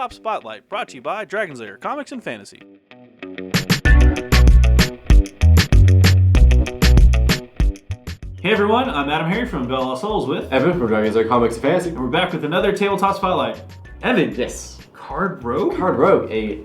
Tabletop Spotlight, brought to you by Dragon's Lair Comics and Fantasy. Hey everyone, I'm AdamHarry from Bell Lost Souls with Evan from Dragon's Lair Comics and Fantasy. and we're back with another Tabletop Spotlight. Evan, Yes. Card Rogue? Card Rogue, a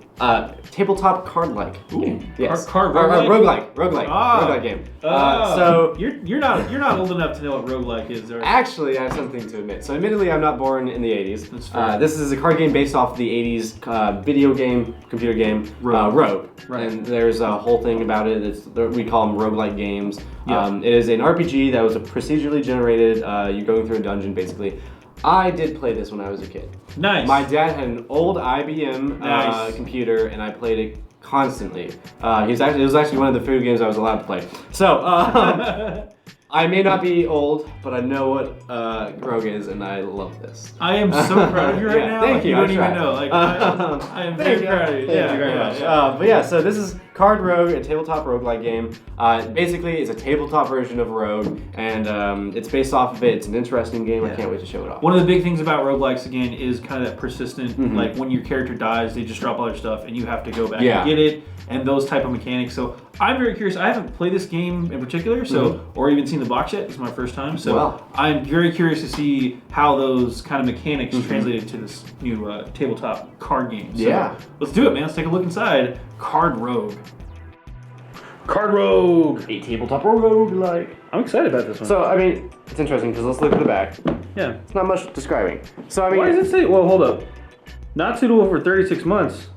tabletop card-like game. Yes. Card roguelike? Roguelike game. So you're not old enough to know what roguelike is, or Actually, I have something to admit. So admittedly, I'm not born in the 80s. That's fair. This is a card game based off the 80s video game, computer game, Rogue. Right. And there's a whole thing about it. We call them roguelike games. Yeah. It is an RPG that was a procedurally generated, you're going through a dungeon basically. I did play this when I was a kid. Nice. My dad had an old IBM Nice. computer, and I played it constantly. It was actually one of the few games I was allowed to play. So I may not be old, but I know what Rogue is, and I love this. I am so proud of you right Yeah, now. thank Like, you, You I don't even tried. know. Like I am very proud of you. Thank you very much. But yeah, so this is Card Rogue, a tabletop roguelike game. Basically, it's a tabletop version of Rogue, and it's based off of it. It's an interesting game. I can't wait to show it off. One of the big things about roguelikes, again, is kind of that persistent, like when your character dies, they just drop all their stuff and you have to go back and get it, and those type of mechanics. So I'm very curious. I haven't played this game in particular, or even seen the box yet. It's my first time. So I'm very curious to see how those kind of mechanics translated to this new tabletop card game. So let's do it, man. Let's take a look inside Card Rogue. Card Rogue! A tabletop roguelike. I'm excited about this one. So, I mean, it's interesting because let's look at the back. Yeah. It's not much describing. So, I mean, Why does it say? Well, hold up. Not suitable for 36 months.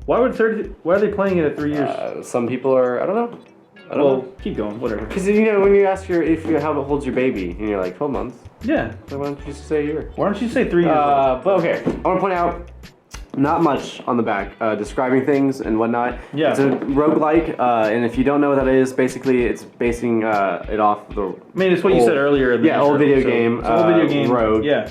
Why are they playing it at 3 years? some people are, I don't know. Well, keep going. Whatever. Because, you know, when you ask how it holds your baby, and you're like, 12 months. Yeah. So why don't you just say a year? Why don't you say 3 years? But okay, I want to point out, not much on the back, describing things and whatnot. Yeah. It's a roguelike, and if you don't know what that is, basically it's basing it off the I mean, it's what you said earlier. In the intro, old video game. It's an old video game. Rogue. Yeah.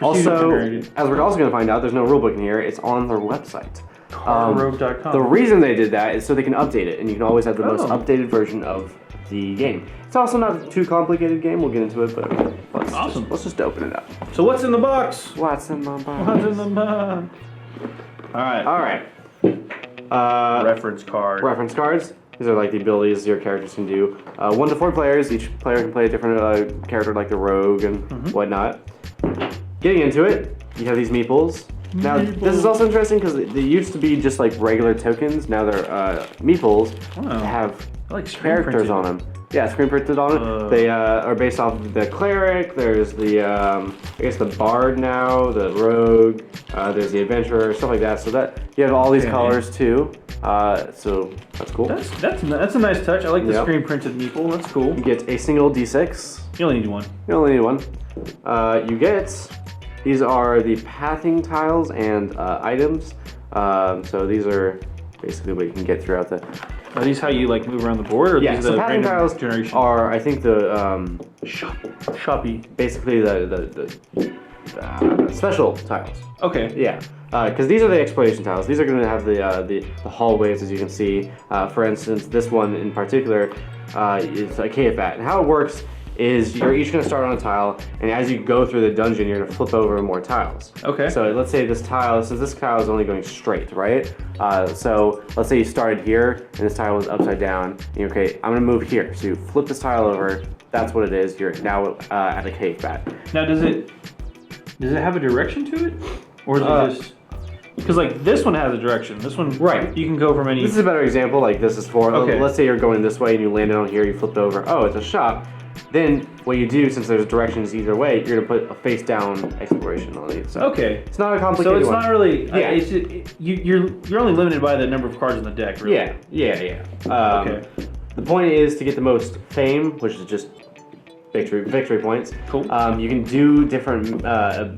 Also, generated. as we're also going to find out, there's no rulebook in here. It's on their website. Cardrogue.com. The reason they did that is so they can update it, and you can always have the most updated version of the game. It's also not a too complicated game. We'll get into it, but let's just open it up. So what's in the box? What's in my box? What's in the box? All right. Reference card. Reference cards. These are like the abilities your characters can do. 1 to 4 players. Each player can play a different character, like the rogue and whatnot. Getting into it, you have these meeples. Now, this is also interesting because they used to be just like regular tokens. Now they're meeples that have characters on them. Yeah, screen printed on it. They are based off of the cleric. There's the, I guess the bard now, the rogue. There's the adventurer, stuff like that. So that you have all these colors too. So that's cool. That's a nice touch. I like the screen printed meeple. That's cool. You get a single D6. You only need one. You only need one. You get. These are the pathing tiles and items. So these are basically what you can get throughout the. Are these how you like move around the board? Or Yeah, these so the pathing tiles generation? are, I think, the shoppy. basically the special tiles. Okay. Yeah, because these are the exploration tiles. These are going to have the hallways, as you can see. For instance, this one in particular is a cave vat. And how it works is you're each going to start on a tile, and as you go through the dungeon, you're going to flip over more tiles. Okay. So let's say this tile, since this tile is only going straight, right? So let's say you started here, and this tile was upside down. And you're, okay, I'm going to move here. So you flip this tile over. That's what it is. You're now at a cave vat. Now, does it have a direction to it, or is it just? Because like this one has a direction. This one, right? You can go from any. This is a better example. Like this is for. Okay. Let's say you're going this way and you landed on here. You flipped over. Oh, it's a shop. Then what you do, since there's directions either way, you're gonna put a face down exploration on it. So okay. It's not a complicated one. So it's not really. Yeah. It's just, you're only limited by the number of cards in the deck, really. Yeah. Okay. The point is to get the most fame, which is just victory points. Cool. You can do different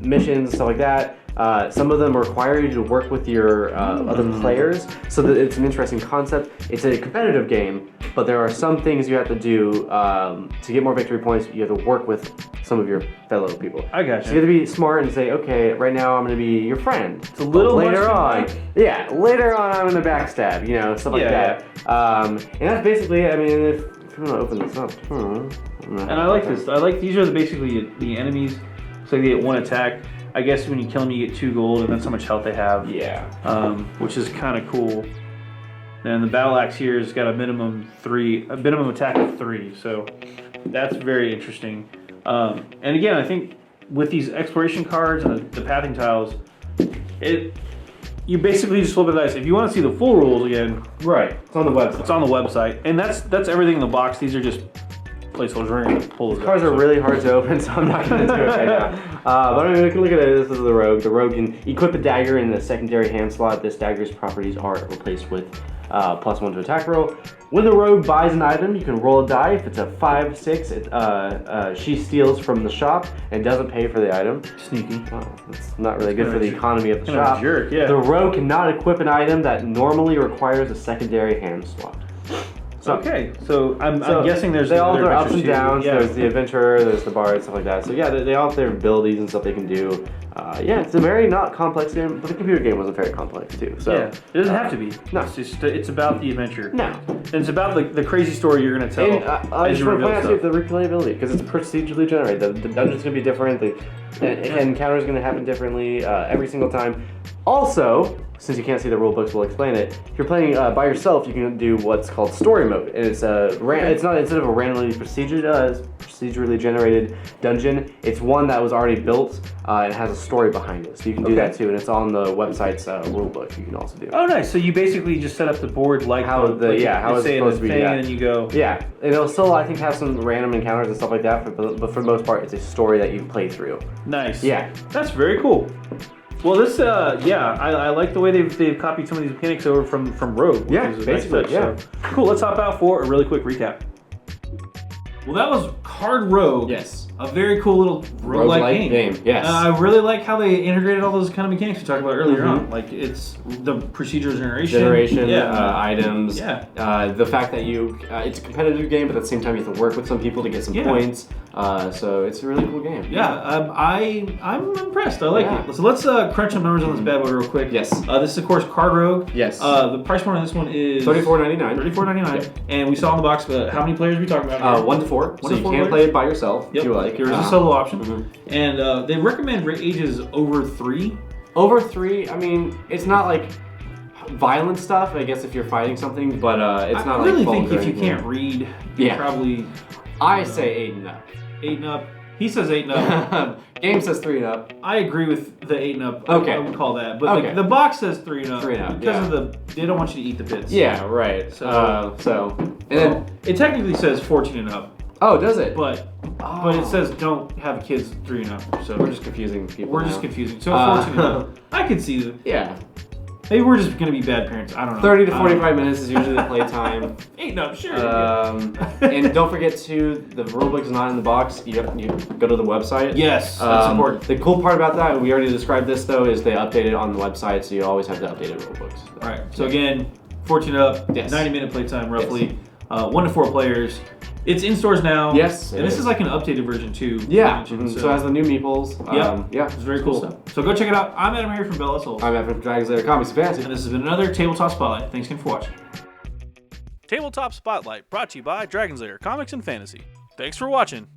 missions, stuff like that. Some of them require you to work with your other players, so that it's an interesting concept. It's a competitive game, but there are some things you have to do to get more victory points. You have to work with some of your fellow people. I got you. So you have to be smart and say, okay, right now I'm going to be your friend. It's a little later on. Yeah, later on I'm going to backstab, you know, stuff like that. And that's basically it. I mean, if you want to open this up. And I like this. I like these are basically the enemies. So they get one attack. I guess when you kill them, you get 2 gold, and that's how much health they have. Yeah. Which is kind of cool. And the battle axe here has got a minimum attack of 3, so that's very interesting. And again, I think with these exploration cards and the pathing tiles, you basically just flip the dice. If you want to see the full rules again, right, it's on the website. It's on the website, and that's everything in the box. These are just placeholders. We're gonna pull those. Cards are really hard to open, so I'm not going to do it right now. But I mean, we can look at it. This is the rogue. The rogue can equip a dagger in the secondary hand slot. This dagger's properties are replaced with +1 to attack roll. When the rogue buys an item, you can roll a die. If it's a 5, 6, she steals from the shop and doesn't pay for the item. Sneaky. Well, it's not really good for the economy of the shop. Jerk, yeah. The rogue cannot equip an item that normally requires a secondary hand slot. Okay, so I'm guessing there's they all have their ups and downs. Yeah. There's the adventurer, there's the bard, stuff like that. So yeah, they all have their abilities and stuff they can do. Yeah, it's a very not complex game, but the computer game wasn't very complex too. So yeah, it doesn't have to be. No, it's about the adventure. No, and it's about the crazy story you're gonna tell. And I just want to point out the replayability because it's procedurally generated. The dungeon's gonna be different. The encounter's gonna happen differently every single time. Also, since you can't see the rule books, we'll explain it. If you're playing by yourself, you can do what's called story mode, and it's it's not instead of a randomly procedurally generated dungeon. It's one that was already built and has a story behind it, so you can do that too, and it's on the website's rule book. You can also do. Oh, nice! So you basically just set up the board how it's supposed to be, and then you go. Yeah, and it'll still I think have some random encounters and stuff like that, but for the most part, it's a story that you play through. Nice. Yeah, that's very cool. Well, this, I like the way they've copied some of these mechanics over from Rogue. Yeah, basically, nice touch, so. Cool, let's hop out for a really quick recap. Well, that was Card Rogue. Yes. A very cool little roguelike game. Yes. I really like how they integrated all those kind of mechanics we talked about earlier on. Like, it's the procedure generation. Items. Yeah. The fact that it's a competitive game, but at the same time you have to work with some people to get some points. So it's a really cool game. Yeah, I'm impressed. I like it. So let's crunch some numbers on this bad boy real quick. Yes. This is, of course, Card Rogue. Yes. The price point on this one is $34.99. $34.99. Yep. And we saw in the box, how many players are we talking about here? 1 to 4. So you can play it by yourself if you like. There is a solo option. And they recommend ages over 3. Over 3, I mean, it's not like violent stuff, I guess, if you're fighting something, but it's not like I really think if you can't read, probably... I say 8 and up. 8 and up. He says 8 and up. Game says 3 and up. I agree with the 8 and up. Okay. I would call that. But the box says 3 and up. 3 and up, because of they don't want you to eat the bits. Yeah, right. Then it technically says 14 and up. Oh, does it? But it says don't have kids 3 and up. So we're just confusing people. We're just confusing. So 14 and up. I could see that. Yeah. Maybe we're just going to be bad parents. I don't know. 30 to 45 minutes is usually the play time. 8 and up, sure. And don't forget the rulebook is not in the box. You go to the website. Yes, that's important. The cool part about that, we already described this though, is they update it on the website, so you always have the updated rulebooks. All right. So again, 14 and up, 90-minute playtime roughly, 1 to 4 players. It's in stores now. Yes. And this is like an updated version too. Yeah. So it has the new meeples. It's very cool stuff. So go check it out. I'm AdamHarry from Bell Souls. I'm Adam from Dragons Lair Comics and Fantasy. And this has been another Tabletop Spotlight. Thanks again for watching. Tabletop Spotlight brought to you by Dragons Lair Comics and Fantasy. Thanks for watching.